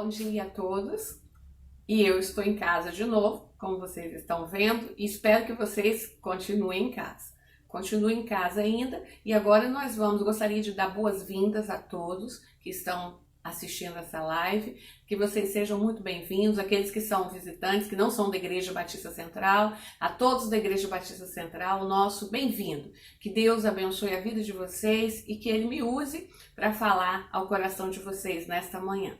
Bom dia a todos. E eu estou em casa de novo, como vocês estão vendo, e espero que vocês continuem em casa. Continuem em casa ainda. E agora gostaria de dar boas-vindas a todos que estão assistindo essa live, que vocês sejam muito bem-vindos, aqueles que são visitantes, que não são da Igreja Batista Central, a todos da Igreja Batista Central, o nosso bem-vindo. Que Deus abençoe a vida de vocês e que Ele me use para falar ao coração de vocês nesta manhã.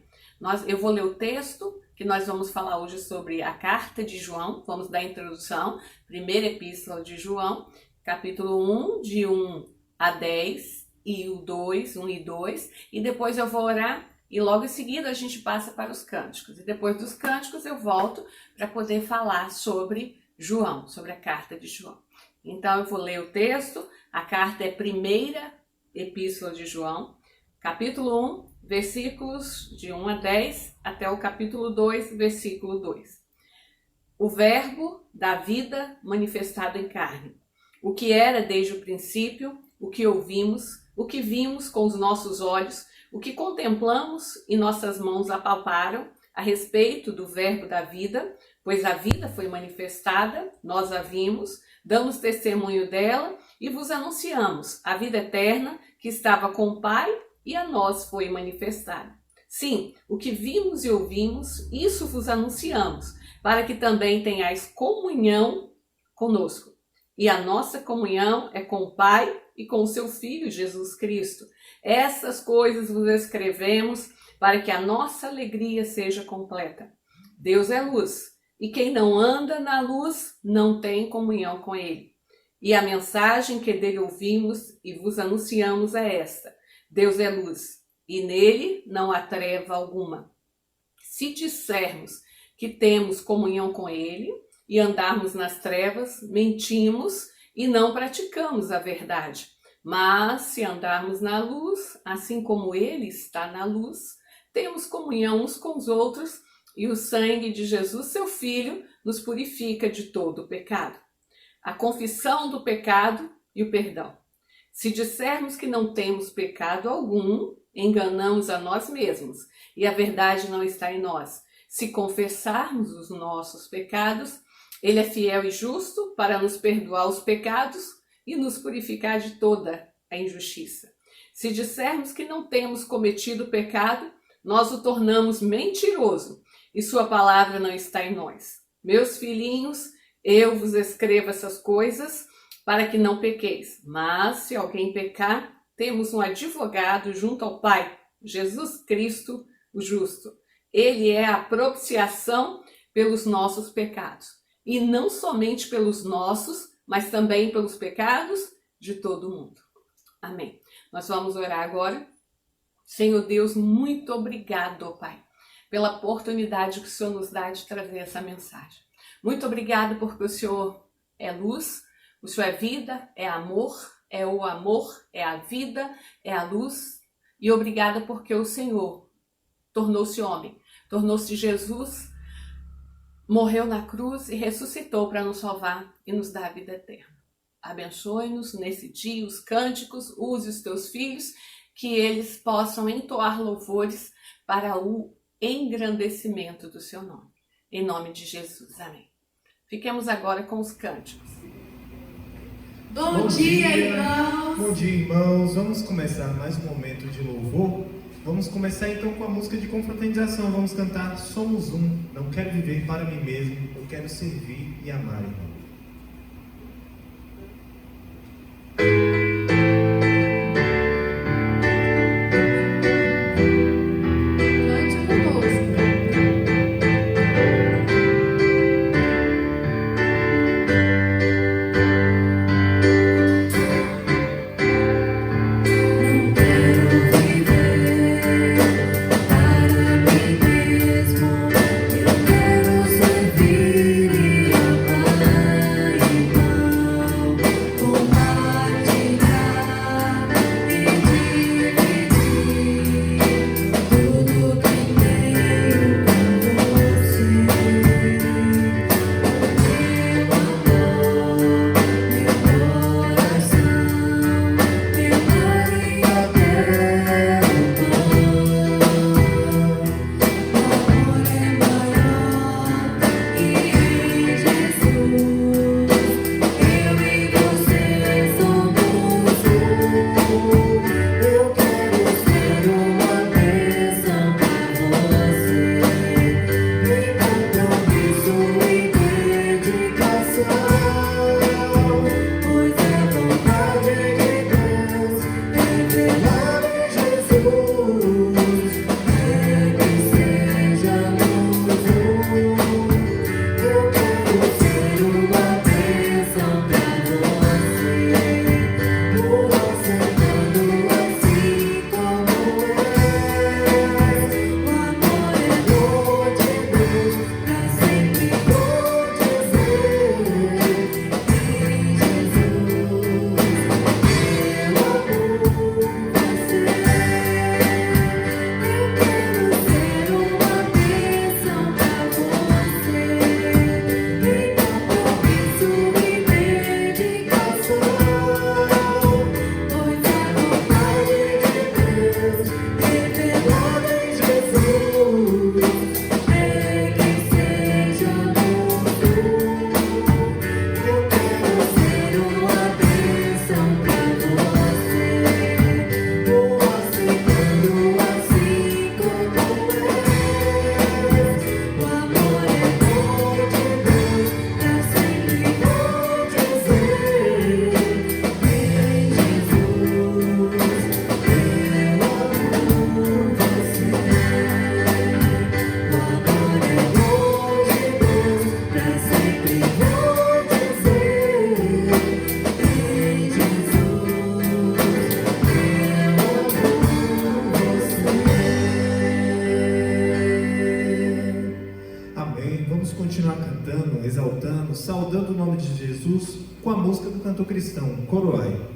Eu vou ler o texto que nós vamos falar hoje sobre a carta de João, vamos dar a introdução, primeira epístola de João, capítulo 1, de 1 a 10, e o 2, 1 e 2, e depois eu vou orar, e logo em seguida a gente passa para os cânticos, e depois dos cânticos eu volto para poder falar sobre João, sobre a carta de João. Então eu vou ler o texto, a carta é a primeira epístola de João, capítulo 1, versículos de 1 a 10, até o capítulo 2, versículo 2. O verbo da vida manifestado em carne, o que era desde o princípio, o que ouvimos, o que vimos com os nossos olhos, o que contemplamos e nossas mãos apalparam a respeito do verbo da vida, pois a vida foi manifestada, nós a vimos, damos testemunho dela e vos anunciamos a vida eterna que estava com o Pai e a nós foi manifestada. Sim, o que vimos e ouvimos, isso vos anunciamos, para que também tenhais comunhão conosco. E a nossa comunhão é com o Pai e com o seu Filho Jesus Cristo. Essas coisas vos escrevemos para que a nossa alegria seja completa. Deus é luz, e quem não anda na luz não tem comunhão com Ele. E a mensagem que dele ouvimos e vos anunciamos é esta: Deus é luz, e nele não há treva alguma. Se dissermos que temos comunhão com Ele e andarmos nas trevas, mentimos e não praticamos a verdade. Mas se andarmos na luz, assim como Ele está na luz, temos comunhão uns com os outros, e o sangue de Jesus, seu Filho, nos purifica de todo o pecado. A confissão do pecado e o perdão. Se dissermos que não temos pecado algum, enganamos a nós mesmos, e a verdade não está em nós. Se confessarmos os nossos pecados, Ele é fiel e justo para nos perdoar os pecados e nos purificar de toda a injustiça. Se dissermos que não temos cometido pecado, nós o tornamos mentiroso e sua palavra não está em nós. Meus filhinhos, eu vos escrevo essas coisas para que não pequeis. Mas se alguém pecar, temos um advogado junto ao Pai, Jesus Cristo, o justo. Ele é a propiciação pelos nossos pecados. E não somente pelos nossos, mas também pelos pecados de todo mundo. Amém. Nós vamos orar agora. Senhor Deus, muito obrigado, ó Pai, pela oportunidade que o Senhor nos dá de trazer essa mensagem. Muito obrigado porque o Senhor é luz, o Senhor é vida, é amor, é o amor, é a vida, é a luz. E obrigada porque o Senhor tornou-se homem, tornou-se Jesus, morreu na cruz e ressuscitou para nos salvar e nos dar a vida eterna. Abençoe-nos nesse dia, os cânticos, use os teus filhos, que eles possam entoar louvores para o engrandecimento do seu nome. Em nome de Jesus, amém. Fiquemos agora com os cânticos. Bom dia, irmãos! Bom dia, irmãos! Vamos começar mais um momento de louvor. Vamos começar então com a música de confraternização. Vamos cantar Somos Um. Não quero viver para mim mesmo, eu quero servir e amar, irmão. Servir e amar. cantando, exaltando, saudando o nome de Jesus com a música do cantor cristão, Coroai.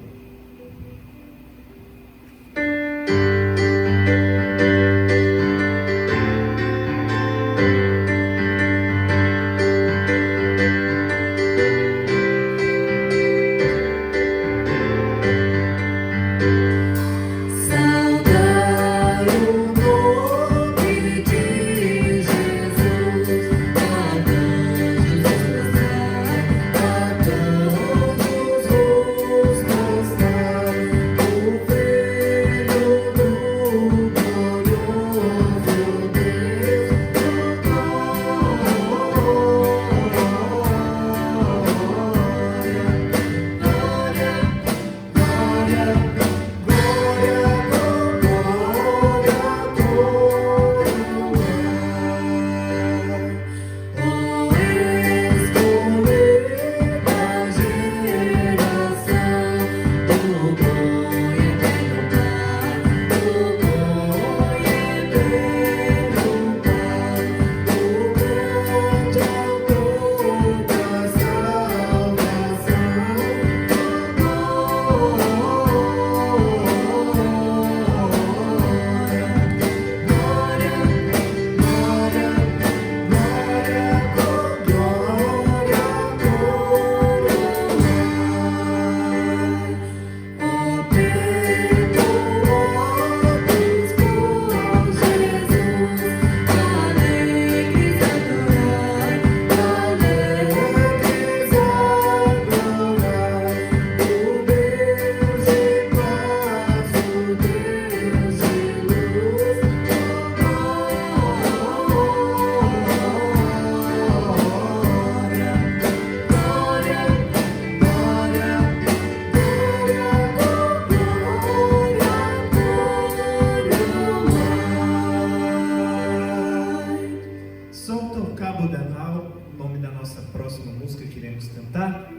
Solta o cabo da nau, o nome da nossa próxima música que iremos cantar.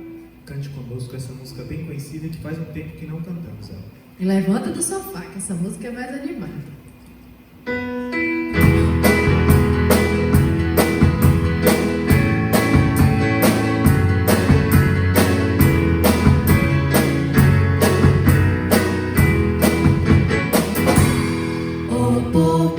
Cante conosco essa música bem conhecida que faz um tempo que não cantamos ela. E levanta do sofá, que essa música é mais animada. Oh,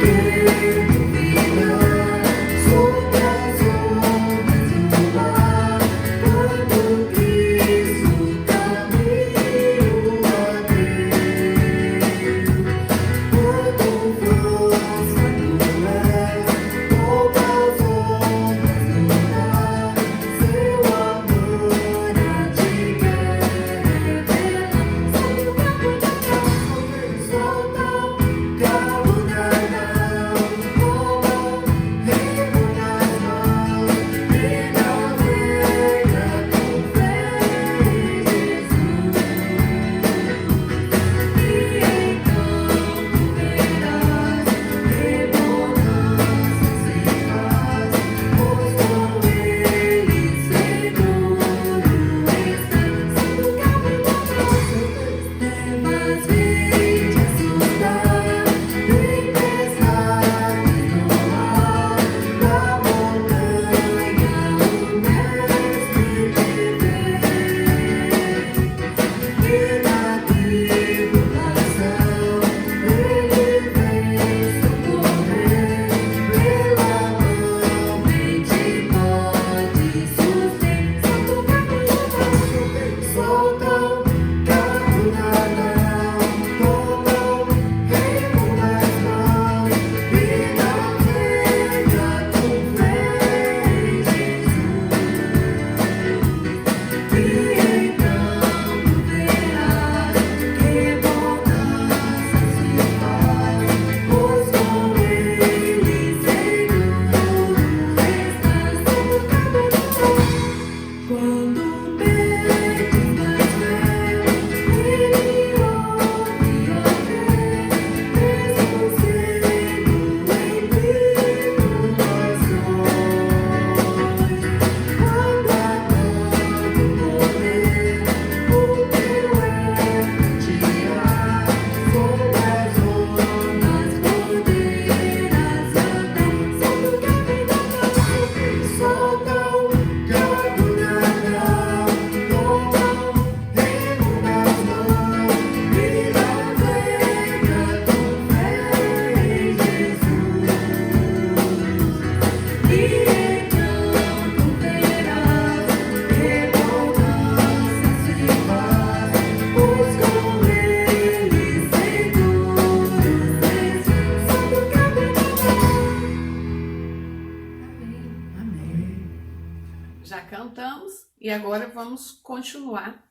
cantamos e agora vamos continuar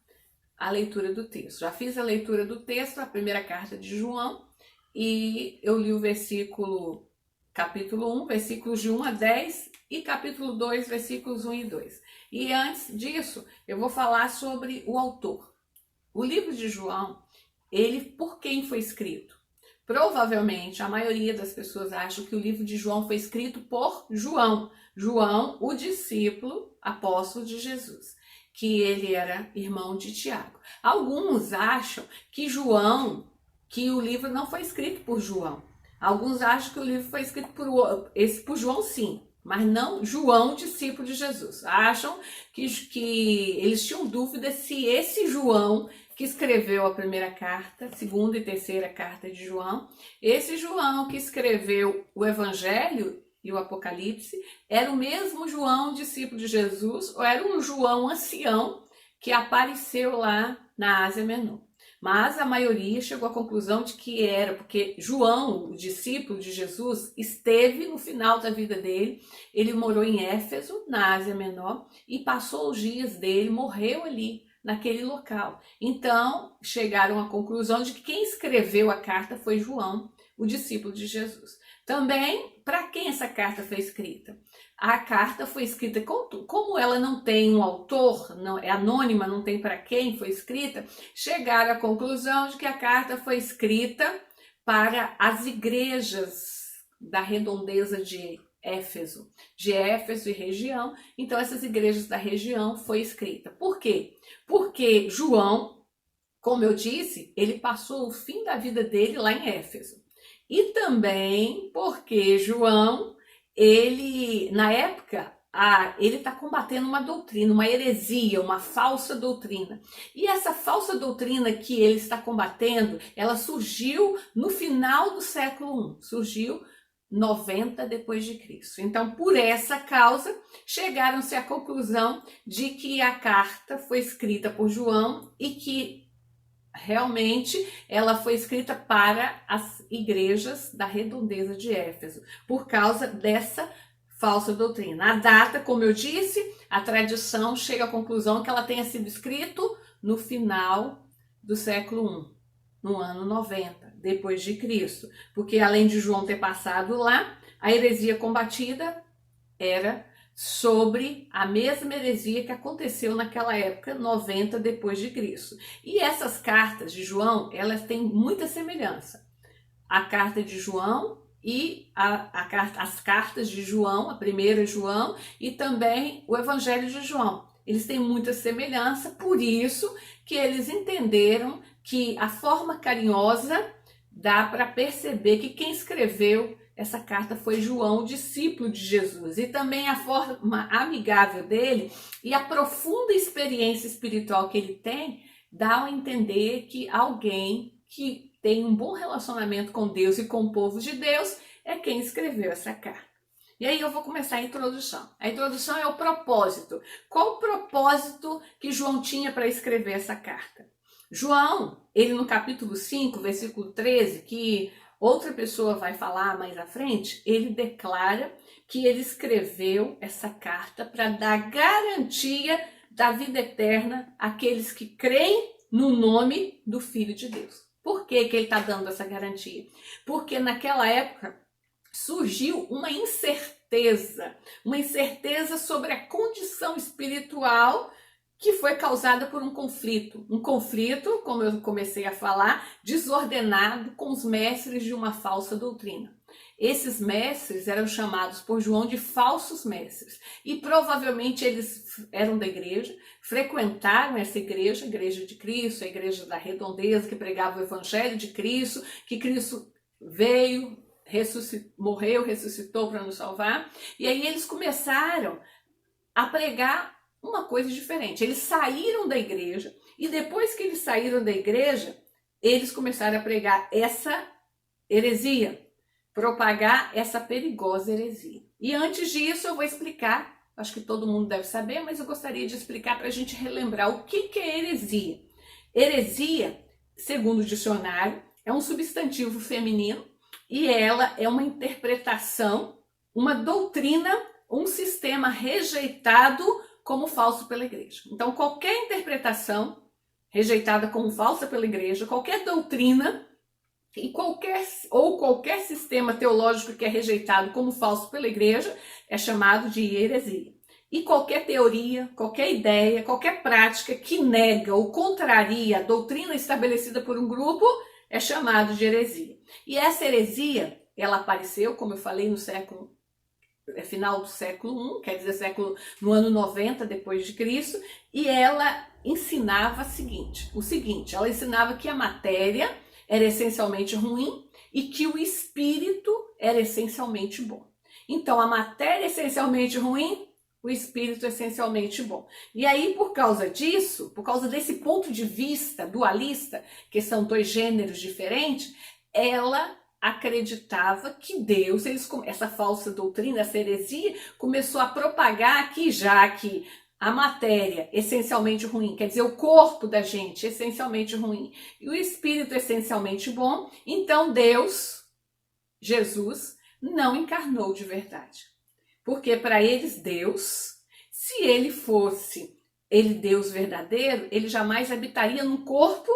a leitura do texto. Já fiz a leitura do texto, a primeira carta de João, e eu li o capítulo 1, versículos de 1 a 10 e capítulo 2, versículos 1 e 2. E antes disso, eu vou falar sobre o autor. O livro de João, por quem foi escrito? Provavelmente, a maioria das pessoas acham que o livro de João foi escrito por João. João, o discípulo apóstolo de Jesus, que ele era irmão de Tiago. Alguns acham que o livro não foi escrito por João. Alguns acham que o livro foi escrito por João, sim, mas não João, discípulo de Jesus. Acham que eles tinham dúvida se esse João que escreveu a primeira carta, segunda e terceira carta de João, esse João que escreveu o Evangelho e o Apocalipse, era o mesmo João, discípulo de Jesus, ou era um João ancião que apareceu lá na Ásia Menor. Mas a maioria chegou à conclusão de que era, porque João, o discípulo de Jesus, esteve no final da vida dele, ele morou em Éfeso, na Ásia Menor, e passou os dias dele, morreu ali, naquele local. Então, chegaram à conclusão de que quem escreveu a carta foi João, o discípulo de Jesus. Também, para quem essa carta foi escrita? A carta foi escrita, como ela não tem um autor, não é anônima, não tem para quem foi escrita, chegaram à conclusão de que a carta foi escrita para as igrejas da redondeza de Éfeso e região. Então, essas igrejas da região foi escrita. Por quê? Porque João, como eu disse, ele passou o fim da vida dele lá em Éfeso. E também porque João, na época, ele está combatendo uma doutrina, uma heresia, uma falsa doutrina. E essa falsa doutrina que ele está combatendo, ela surgiu no final do século I, surgiu 90 depois de Cristo. Então, por essa causa, chegaram-se à conclusão de que a carta foi escrita por João e que realmente ela foi escrita para as igrejas da redondeza de Éfeso, por causa dessa falsa doutrina. A data, como eu disse, a tradição chega à conclusão que ela tenha sido escrita no final do século I, no ano 90 depois de Cristo, porque além de João ter passado lá, a heresia combatida era sobre a mesma heresia que aconteceu naquela época, 90 depois de Cristo. E essas cartas de João, elas têm muita semelhança. A carta de João e as cartas de João, a primeira João, e também o Evangelho de João. Eles têm muita semelhança, por isso que eles entenderam que a forma carinhosa dá para perceber que quem escreveu essa carta foi João, discípulo de Jesus. E também a forma amigável dele e a profunda experiência espiritual que ele tem dá a entender que alguém que tem um bom relacionamento com Deus e com o povo de Deus é quem escreveu essa carta. E aí eu vou começar a introdução. A introdução é o propósito. Qual o propósito que João tinha para escrever essa carta? João, ele no capítulo 5, versículo 13, que outra pessoa vai falar mais à frente, ele declara que ele escreveu essa carta para dar garantia da vida eterna àqueles que creem no nome do Filho de Deus. Por que ele está dando essa garantia? Porque naquela época surgiu uma incerteza sobre a condição espiritual que foi causada por um conflito, como eu comecei a falar, desordenado com os mestres de uma falsa doutrina. Esses mestres eram chamados por João de falsos mestres e provavelmente eles eram da igreja, frequentaram essa igreja, a igreja de Cristo, a igreja da redondeza que pregava o evangelho de Cristo, que Cristo veio, morreu, ressuscitou para nos salvar, e aí eles começaram a pregar uma coisa diferente. Eles saíram da igreja e depois que eles saíram da igreja, eles começaram a pregar essa heresia, propagar essa perigosa heresia. E antes disso eu vou explicar, acho que todo mundo deve saber, mas eu gostaria de explicar para a gente relembrar o que é heresia. Heresia, segundo o dicionário, é um substantivo feminino e ela é uma interpretação, uma doutrina, um sistema rejeitado como falso pela igreja. Então, qualquer interpretação rejeitada como falsa pela igreja, qualquer doutrina e qualquer sistema teológico que é rejeitado como falso pela igreja é chamado de heresia. E qualquer teoria, qualquer ideia, qualquer prática que nega ou contraria a doutrina estabelecida por um grupo é chamado de heresia. E essa heresia, ela apareceu, como eu falei, no final do século I, quer dizer, no ano 90 depois de Cristo, e ela ensinava o seguinte, ela ensinava que a matéria era essencialmente ruim e que o espírito era essencialmente bom. Então, a matéria é essencialmente ruim, o espírito é essencialmente bom. E aí, por causa disso, por causa desse ponto de vista dualista, que são dois gêneros diferentes, ela acreditava que Deus, essa falsa doutrina, essa heresia, começou a propagar que já que a matéria essencialmente ruim, quer dizer, o corpo da gente essencialmente ruim e o espírito essencialmente bom, então Deus, Jesus, não encarnou de verdade. Porque para eles Deus, se ele fosse Deus verdadeiro, ele jamais habitaria num corpo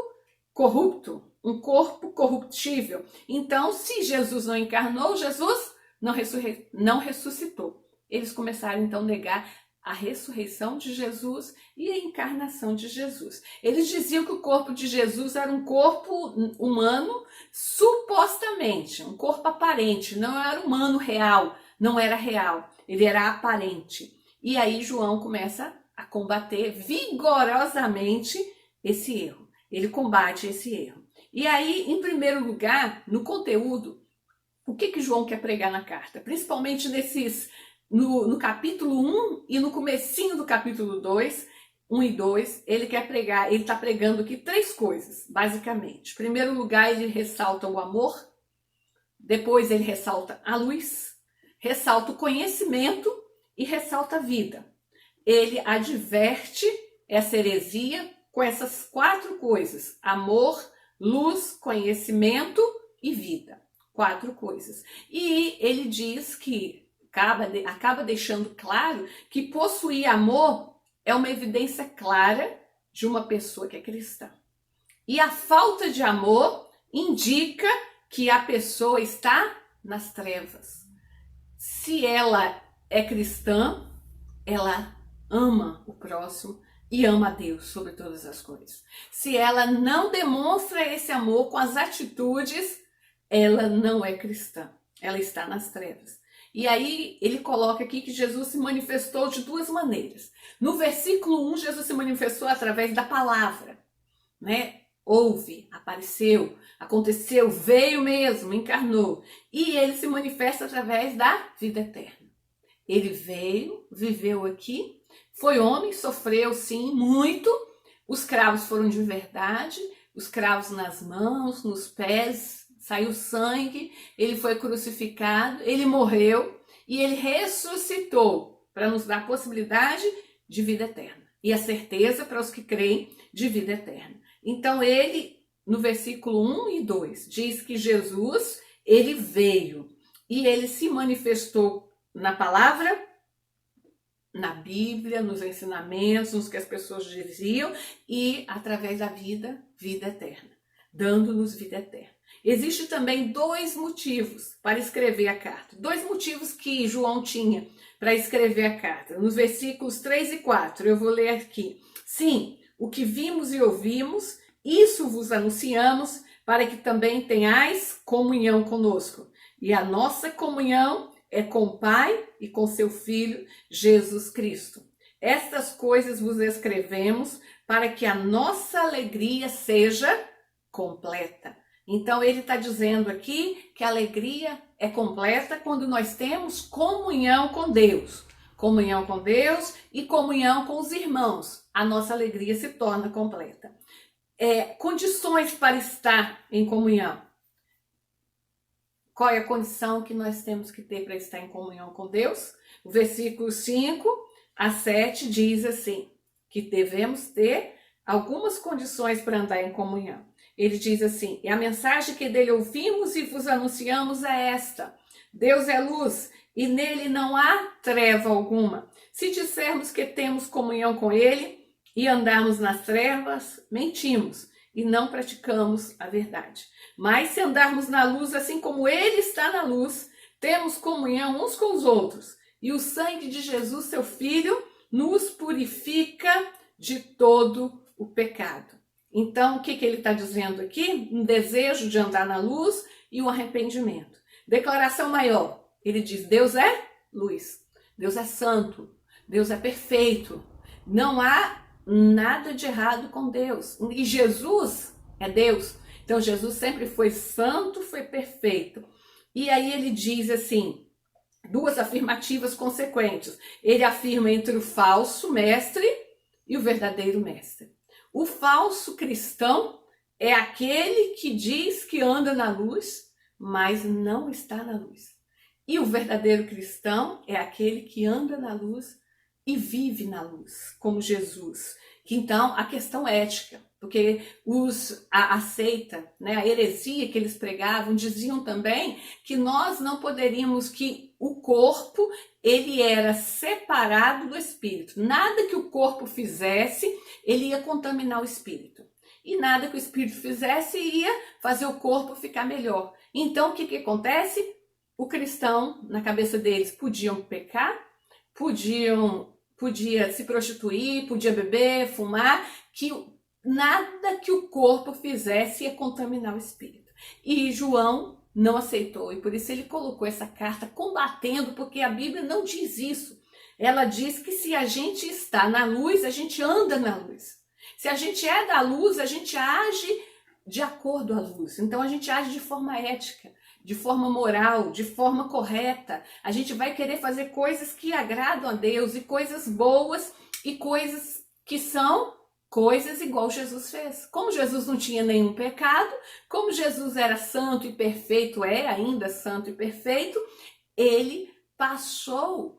corrupto, um corpo corruptível. Então, se Jesus não encarnou, Jesus não ressuscitou. Eles começaram então a negar a ressurreição de Jesus e a encarnação de Jesus. Eles diziam que o corpo de Jesus era um corpo humano, supostamente, um corpo aparente, não era humano real, não era real, ele era aparente. E aí João começa a combater vigorosamente esse erro. Ele combate esse erro. E aí, em primeiro lugar, no conteúdo, o que João quer pregar na carta? Principalmente no capítulo 1 e no comecinho do capítulo 2, 1 e 2, ele está pregando aqui três coisas, basicamente. Em primeiro lugar, ele ressalta o amor, depois ele ressalta a luz, ressalta o conhecimento e ressalta a vida. Ele adverte essa heresia com essas quatro coisas: amor, luz, conhecimento e vida. Quatro coisas. E ele diz que acaba deixando claro que possuir amor é uma evidência clara de uma pessoa que é cristã. E a falta de amor indica que a pessoa está nas trevas. Se ela é cristã, ela ama o próximo e ama a Deus sobre todas as coisas. Se ela não demonstra esse amor com as atitudes, ela não é cristã. Ela está nas trevas. E aí ele coloca aqui que Jesus se manifestou de duas maneiras. No versículo 1, Jesus se manifestou através da palavra, né? Houve, apareceu, aconteceu, veio mesmo, encarnou. E ele se manifesta através da vida eterna. Ele veio, viveu aqui, foi homem, sofreu sim, muito. Os cravos foram de verdade, os cravos nas mãos, nos pés, saiu sangue, ele foi crucificado, ele morreu e ele ressuscitou para nos dar a possibilidade de vida eterna e a certeza para os que creem de vida eterna. Então ele, no versículo 1 e 2, diz que Jesus, ele veio e ele se manifestou na palavra, na Bíblia, nos ensinamentos, nos que as pessoas diziam e através da vida eterna, dando-nos vida eterna. Existem também dois motivos para escrever a carta. Dois motivos que João tinha para escrever a carta. Nos versículos 3 e 4, eu vou ler aqui. Sim, o que vimos e ouvimos, isso vos anunciamos, para que também tenhais comunhão conosco. E a nossa comunhão é com o Pai e com seu Filho, Jesus Cristo. Estas coisas vos escrevemos para que a nossa alegria seja completa. Então ele está dizendo aqui que a alegria é completa quando nós temos comunhão com Deus. Comunhão com Deus e comunhão com os irmãos. A nossa alegria se torna completa. Condições para estar em comunhão. Qual é a condição que nós temos que ter para estar em comunhão com Deus? O versículo 5 a 7 diz assim, que devemos ter algumas condições para andar em comunhão. Ele diz assim, e a mensagem que dele ouvimos e vos anunciamos é esta: Deus é luz e nele não há treva alguma. Se dissermos que temos comunhão com ele e andarmos nas trevas, mentimos e não praticamos a verdade. Mas se andarmos na luz, assim como ele está na luz, temos comunhão uns com os outros. E o sangue de Jesus, seu Filho, nos purifica de todo o pecado. Então, o que ele está dizendo aqui? Um desejo de andar na luz e um arrependimento. Declaração maior. Ele diz, Deus é luz. Deus é santo. Deus é perfeito. Não há nada de errado com Deus. E Jesus é Deus. Então, Jesus sempre foi santo, foi perfeito. E aí ele diz assim, duas afirmativas consequentes. Ele afirma entre o falso mestre e o verdadeiro mestre. O falso cristão é aquele que diz que anda na luz, mas não está na luz. E o verdadeiro cristão é aquele que anda na luz e vive na luz, como Jesus. Então, a questão ética, porque a seita, né, a heresia que eles pregavam, diziam também que nós não poderíamos, que o corpo, ele era separado do espírito. Nada que o corpo fizesse, ele ia contaminar o espírito. E nada que o espírito fizesse ia fazer o corpo ficar melhor. Então, o que acontece? O cristão, na cabeça deles, podiam pecar, podia se prostituir, podia beber, fumar, que nada que o corpo fizesse ia contaminar o espírito. E João não aceitou, e por isso ele colocou essa carta combatendo, porque a Bíblia não diz isso. Ela diz que se a gente está na luz, a gente anda na luz. Se a gente é da luz, a gente age de acordo à luz. Então a gente age de forma ética, de forma moral, de forma correta. A gente vai querer fazer coisas que agradam a Deus, e coisas boas, e coisas que são coisas igual Jesus fez. Como Jesus não tinha nenhum pecado, como Jesus era santo e perfeito, é ainda santo e perfeito, ele passou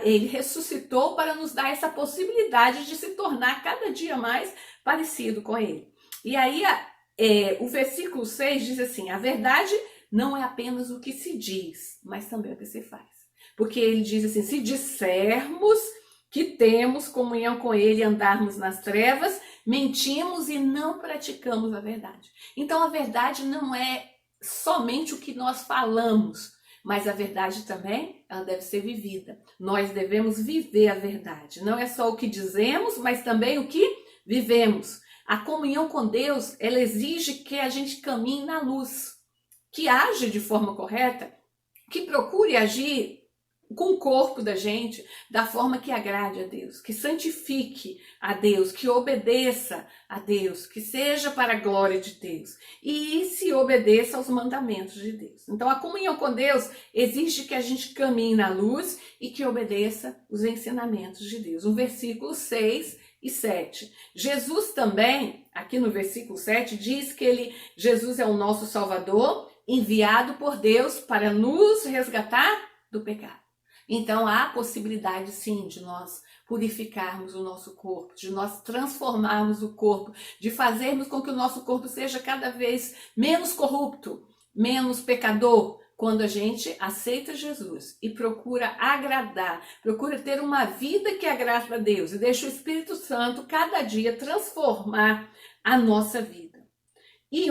ele ressuscitou para nos dar essa possibilidade de se tornar cada dia mais parecido com ele. E aí o versículo 6 diz assim, a verdade não é apenas o que se diz, mas também o que se faz. Porque ele diz assim, se dissermos que temos comunhão com ele e andarmos nas trevas, mentimos e não praticamos a verdade. Então a verdade não é somente o que nós falamos, mas a verdade também, ela deve ser vivida. Nós devemos viver a verdade. Não é só o que dizemos, mas também o que vivemos. A comunhão com Deus, ela exige que a gente caminhe na luz, que age de forma correta, que procure agir com o corpo da gente da forma que agrade a Deus, que santifique a Deus, que obedeça a Deus, que seja para a glória de Deus e se obedeça aos mandamentos de Deus. Então a comunhão com Deus exige que a gente caminhe na luz e que obedeça os ensinamentos de Deus. O versículo 6 e 7. Jesus também, aqui no versículo 7, diz que Jesus é o nosso Salvador, enviado por Deus para nos resgatar do pecado. Então há a possibilidade sim de nós purificarmos o nosso corpo, de nós transformarmos o corpo, de fazermos com que o nosso corpo seja cada vez menos corrupto, menos pecador, quando a gente aceita Jesus e procura agradar, procura ter uma vida que agrada a Deus e deixa o Espírito Santo cada dia transformar a nossa vida. E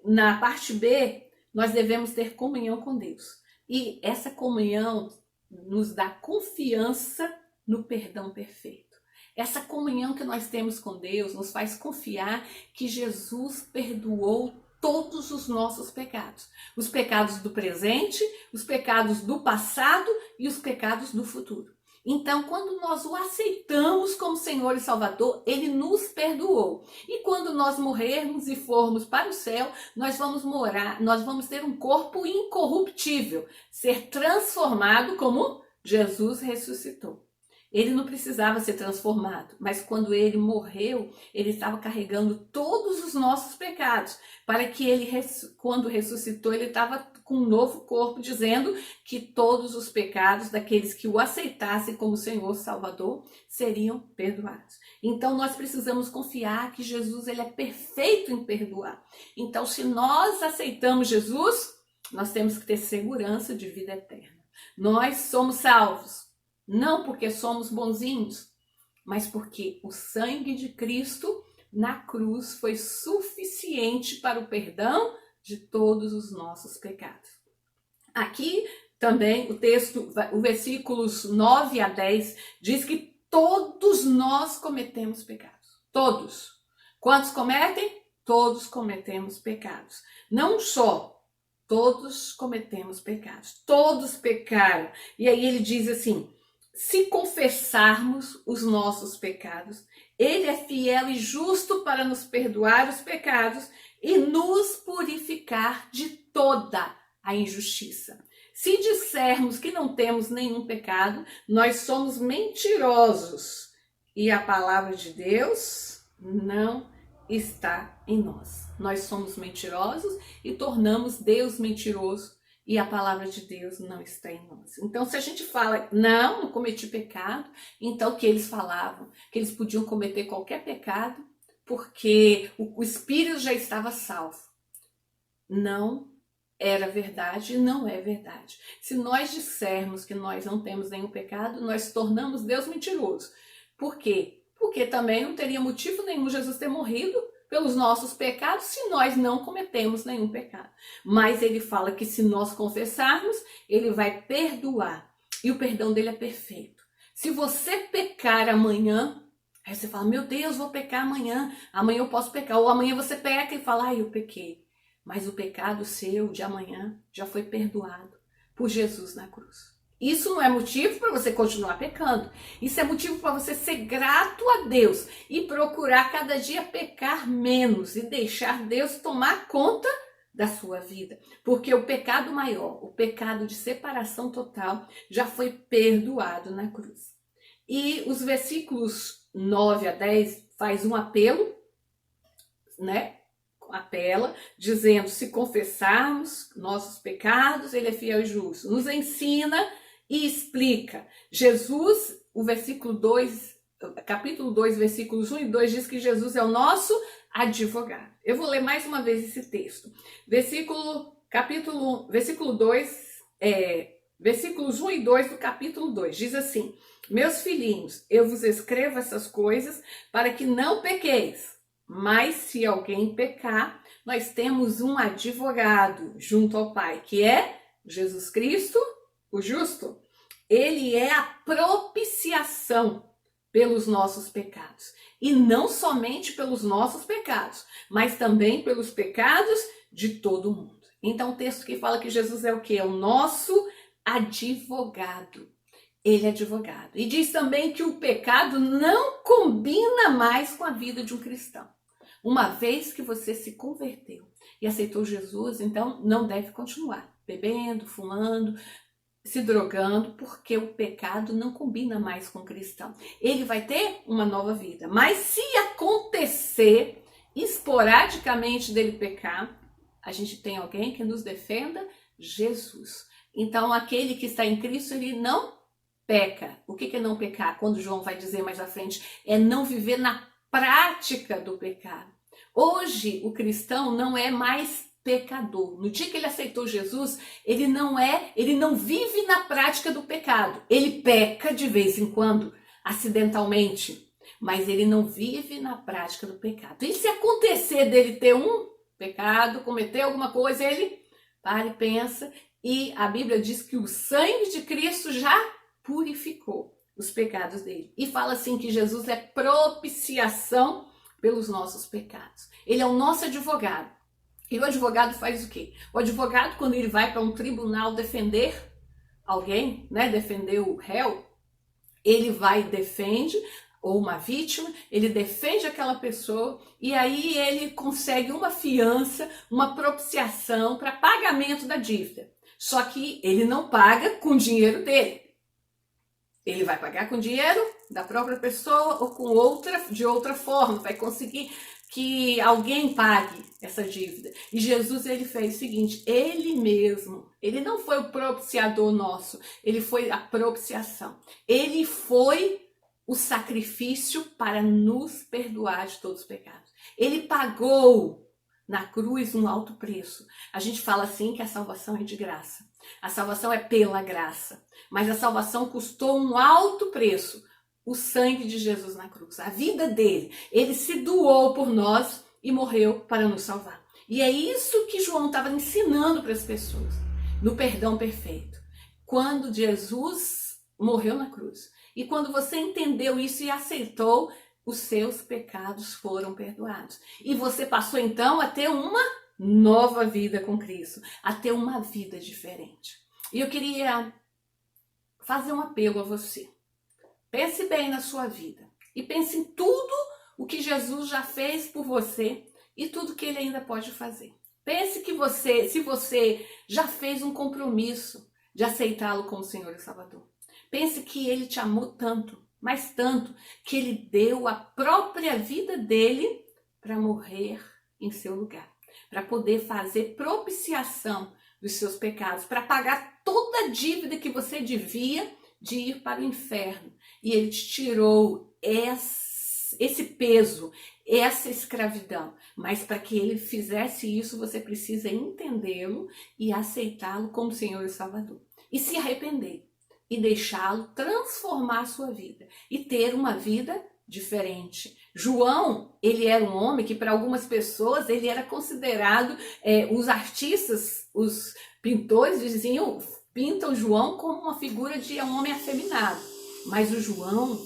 na parte B, nós devemos ter comunhão com Deus. E essa comunhão nos dá confiança no perdão perfeito. Essa comunhão que nós temos com Deus nos faz confiar que Jesus perdoou todos os nossos pecados. Os pecados do presente, os pecados do passado e os pecados do futuro. Então, quando nós o aceitamos como Senhor e Salvador, Ele nos perdoou. E quando nós morrermos e formos para o céu, nós vamos ter um corpo incorruptível, ser transformado como Jesus ressuscitou. Ele não precisava ser transformado, mas quando ele morreu, ele estava carregando todos os nossos pecados, para que ele, quando ressuscitou, ele estava com um novo corpo, dizendo que todos os pecados daqueles que o aceitassem como Senhor Salvador seriam perdoados. Então nós precisamos confiar que Jesus ele é perfeito em perdoar. Então se nós aceitamos Jesus, nós temos que ter segurança de vida eterna. Nós somos salvos. Não porque somos bonzinhos, mas porque o sangue de Cristo na cruz foi suficiente para o perdão de todos os nossos pecados. Aqui também o texto, o versículos 9 a 10, diz que todos nós cometemos pecados. Todos. Quantos cometem? Todos cometemos pecados. Não só, todos cometemos pecados. Todos pecaram. E aí ele diz assim, se confessarmos os nossos pecados, ele é fiel e justo para nos perdoar os pecados e nos purificar de toda a injustiça. Se dissermos que não temos nenhum pecado, nós somos mentirosos e a palavra de Deus não está em nós. Nós somos mentirosos e tornamos Deus mentiroso e a palavra de Deus não está em nós. Então, se a gente fala, não cometi pecado, então o que eles falavam? Que eles podiam cometer qualquer pecado porque o espírito já estava salvo. Não era verdade e não é verdade. Se nós dissermos que nós não temos nenhum pecado, nós tornamos Deus mentiroso. Por quê? Porque também não teria motivo nenhum Jesus ter morrido pelos nossos pecados se nós não cometemos nenhum pecado. Mas ele fala que se nós confessarmos, ele vai perdoar. E o perdão dele é perfeito. Se você pecar amanhã, aí você fala, meu Deus, vou pecar amanhã eu posso pecar. Ou amanhã você peca e fala, eu pequei. Mas o pecado seu de amanhã já foi perdoado por Jesus na cruz. Isso não é motivo para você continuar pecando. Isso é motivo para você ser grato a Deus e procurar cada dia pecar menos e deixar Deus tomar conta da sua vida. Porque o pecado maior, o pecado de separação total, já foi perdoado na cruz. E os versículos 9 a 10 faz um apelo, né? Apela, dizendo, se confessarmos nossos pecados, ele é fiel e justo. Nos ensina e explica. Jesus, o versículo 2, capítulo 2, versículos 1 e 2, diz que Jesus é o nosso advogado. Eu vou ler mais uma vez esse texto. Versículos 1 e 2 do capítulo 2, diz assim, meus filhinhos, eu vos escrevo essas coisas para que não pequeis. Mas se alguém pecar, nós temos um advogado junto ao Pai, que é Jesus Cristo, o justo. Ele é a propiciação pelos nossos pecados. E não somente pelos nossos pecados, mas também pelos pecados de todo mundo. Então o texto que fala que Jesus é o quê? É o nosso advogado. Ele é advogado. E diz também que o pecado não combina mais com a vida de um cristão. Uma vez que você se converteu e aceitou Jesus, então não deve continuar bebendo, fumando, se drogando, porque o pecado não combina mais com o cristão. Ele vai ter uma nova vida. Mas se acontecer esporadicamente dele pecar, a gente tem alguém que nos defenda, Jesus. Então aquele que está em Cristo, ele não peca. O que é não pecar? Quando João vai dizer mais à frente, é não viver na prática do pecado. Hoje o cristão não é mais pecador. No dia que ele aceitou Jesus, ele não vive na prática do pecado. Ele peca de vez em quando, acidentalmente, mas ele não vive na prática do pecado. E se acontecer dele ter um pecado, cometer alguma coisa, ele para e pensa, e a Bíblia diz que o sangue de Cristo já purificou os pecados dele. E fala assim que Jesus é propiciação pelos nossos pecados. Ele é o nosso advogado. E o advogado faz o quê? O advogado, quando ele vai para um tribunal defender alguém, né, defender o réu, ele vai e defende, ou uma vítima, ele defende aquela pessoa e aí ele consegue uma fiança, uma propiciação para pagamento da dívida. Só que ele não paga com o dinheiro dele. Ele vai pagar com dinheiro da própria pessoa ou com de outra forma, vai conseguir que alguém pague essa dívida. E Jesus, ele fez o seguinte, ele mesmo, ele não foi o propiciador nosso, ele foi a propiciação. Ele foi o sacrifício para nos perdoar de todos os pecados. Ele pagou na cruz um alto preço. A gente fala assim que a salvação é de graça. A salvação é pela graça. Mas a salvação custou um alto preço. O sangue de Jesus na cruz, a vida dele. Ele se doou por nós e morreu para nos salvar. E é isso que João estava ensinando para as pessoas, no perdão perfeito. Quando Jesus morreu na cruz, e quando você entendeu isso e aceitou, os seus pecados foram perdoados. E você passou então a ter uma nova vida com Cristo, a ter uma vida diferente. E eu queria fazer um apelo a você. Pense bem na sua vida e pense em tudo o que Jesus já fez por você e tudo que ele ainda pode fazer. Pense que se você já fez um compromisso de aceitá-lo como Senhor e Salvador. Pense que ele te amou tanto, mas tanto, que ele deu a própria vida dele para morrer em seu lugar, para poder fazer propiciação dos seus pecados, para pagar toda a dívida que você devia de ir para o inferno. E ele te tirou esse peso, essa escravidão. Mas para que ele fizesse isso, você precisa entendê-lo e aceitá-lo como Senhor e Salvador. E se arrepender e deixá-lo transformar a sua vida e ter uma vida diferente. João, ele era um homem que para algumas pessoas ele era considerado, os artistas, os pintores diziam, pintam João como uma figura de um homem afeminado. Mas o João,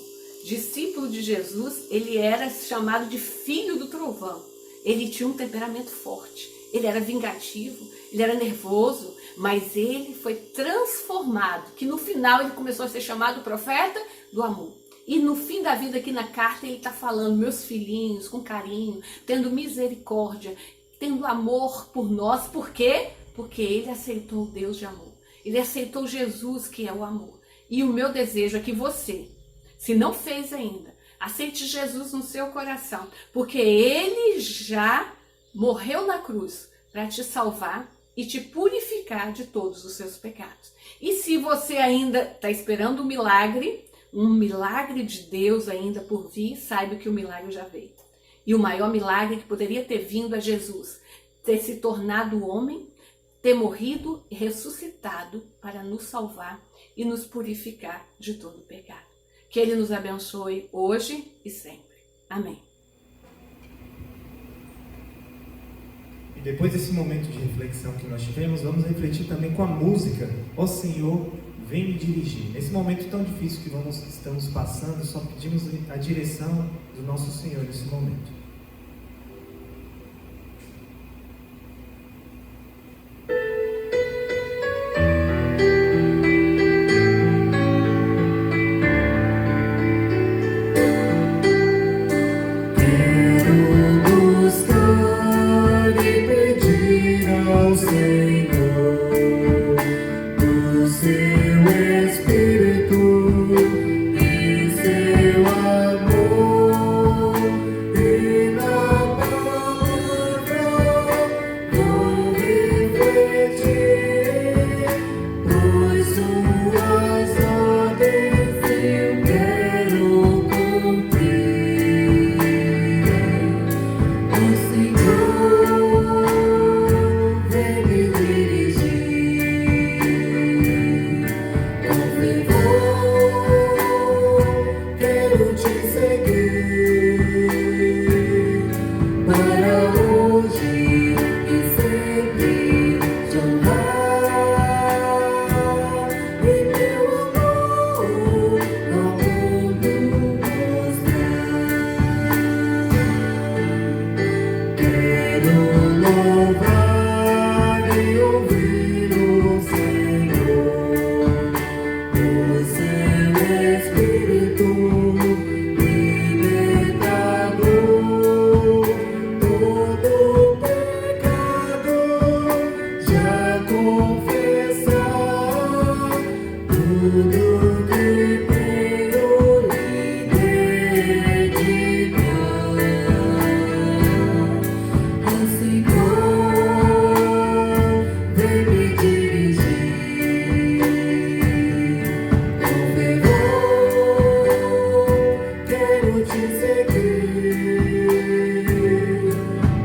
discípulo de Jesus, ele era chamado de filho do trovão. Ele tinha um temperamento forte, ele era vingativo, ele era nervoso, mas ele foi transformado, que no final ele começou a ser chamado profeta do amor. E no fim da vida, aqui na carta, ele está falando, meus filhinhos, com carinho, tendo misericórdia, tendo amor por nós. Por quê? Porque ele aceitou o Deus de amor. Ele aceitou Jesus, que é o amor. E o meu desejo é que você, se não fez ainda, aceite Jesus no seu coração, porque ele já morreu na cruz para te salvar e te purificar de todos os seus pecados. E se você ainda está esperando um milagre de Deus ainda por vir, saiba que o milagre já veio. E o maior milagre que poderia ter vindo é Jesus, ter se tornado homem, ter morrido e ressuscitado para nos salvar e nos purificar de todo o pecado. Que ele nos abençoe hoje e sempre. Amém. E depois desse momento de reflexão que nós tivemos, vamos refletir também com a música Ó Senhor, vem me dirigir. Nesse momento tão difícil que estamos passando, só pedimos a direção do nosso Senhor nesse momento.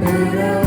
Para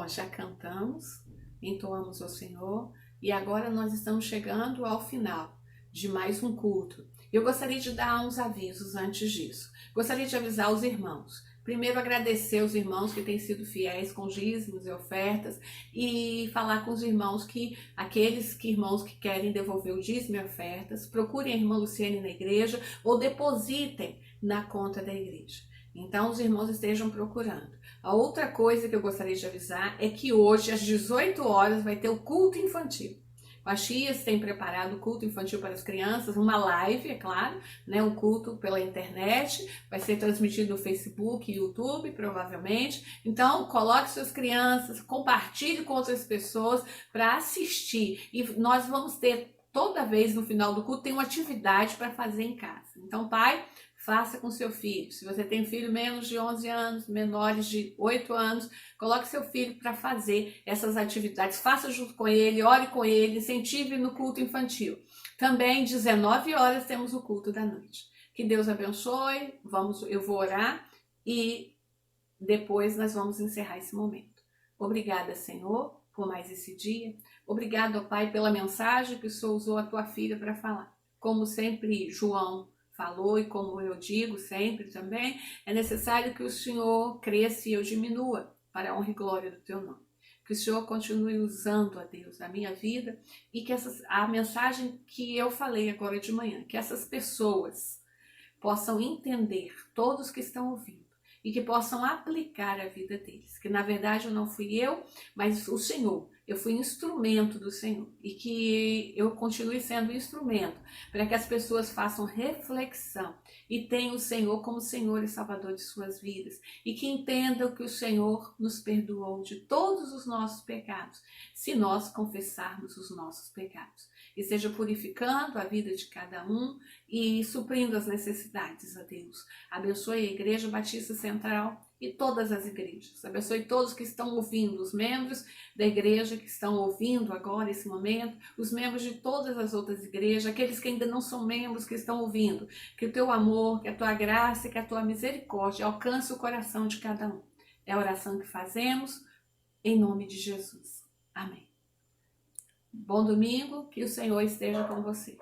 Nós já cantamos, entoamos ao Senhor e agora nós estamos chegando ao final de mais um culto. Eu gostaria de dar uns avisos antes disso. Gostaria de avisar os irmãos. Primeiro, agradecer os irmãos que têm sido fiéis com dízimos e ofertas e falar com os irmãos que, irmãos que querem devolver o dízimo e ofertas, procurem a irmã Luciene na igreja ou depositem na conta da igreja. Então, os irmãos estejam procurando. A outra coisa que eu gostaria de avisar é que hoje, às 18 horas, vai ter o culto infantil. A Chias tem preparado o culto infantil para as crianças, uma live, é claro, né? Um culto pela internet, vai ser transmitido no Facebook e YouTube, provavelmente. Então, coloque suas crianças, compartilhe com outras pessoas para assistir. E nós vamos ter, toda vez no final do culto, tem uma atividade para fazer em casa. Então, pai, faça com seu filho. Se você tem filho menos de 11 anos, menores de 8 anos, coloque seu filho para fazer essas atividades. Faça junto com ele, ore com ele, incentive no culto infantil. Também, 19 horas, temos o culto da noite. Que Deus abençoe. Eu vou orar e depois nós vamos encerrar esse momento. Obrigada, Senhor, por mais esse dia. Obrigado, Pai, pela mensagem que o Senhor usou a tua filha para falar. Como sempre, João falou, e como eu digo sempre também, é necessário que o Senhor cresça e eu diminua, para a honra e glória do teu nome. Que o Senhor continue usando, a Deus, a minha vida, e que a mensagem que eu falei agora de manhã, que essas pessoas possam entender, todos que estão ouvindo, e que possam aplicar a vida deles. Que na verdade não fui eu, mas o Senhor. Eu fui instrumento do Senhor e que eu continue sendo instrumento para que as pessoas façam reflexão e tenham o Senhor como Senhor e Salvador de suas vidas e que entendam que o Senhor nos perdoou de todos os nossos pecados, se nós confessarmos os nossos pecados. E seja purificando a vida de cada um e suprindo as necessidades, a Deus. Abençoe a Igreja Batista Central e todas as igrejas. Abençoe todos que estão ouvindo, os membros da igreja que estão ouvindo agora esse momento, os membros de todas as outras igrejas, aqueles que ainda não são membros que estão ouvindo. Que o teu amor, que a tua graça, que a tua misericórdia alcance o coração de cada um. É a oração que fazemos em nome de Jesus. Amém. Bom domingo, que o Senhor esteja com vocês.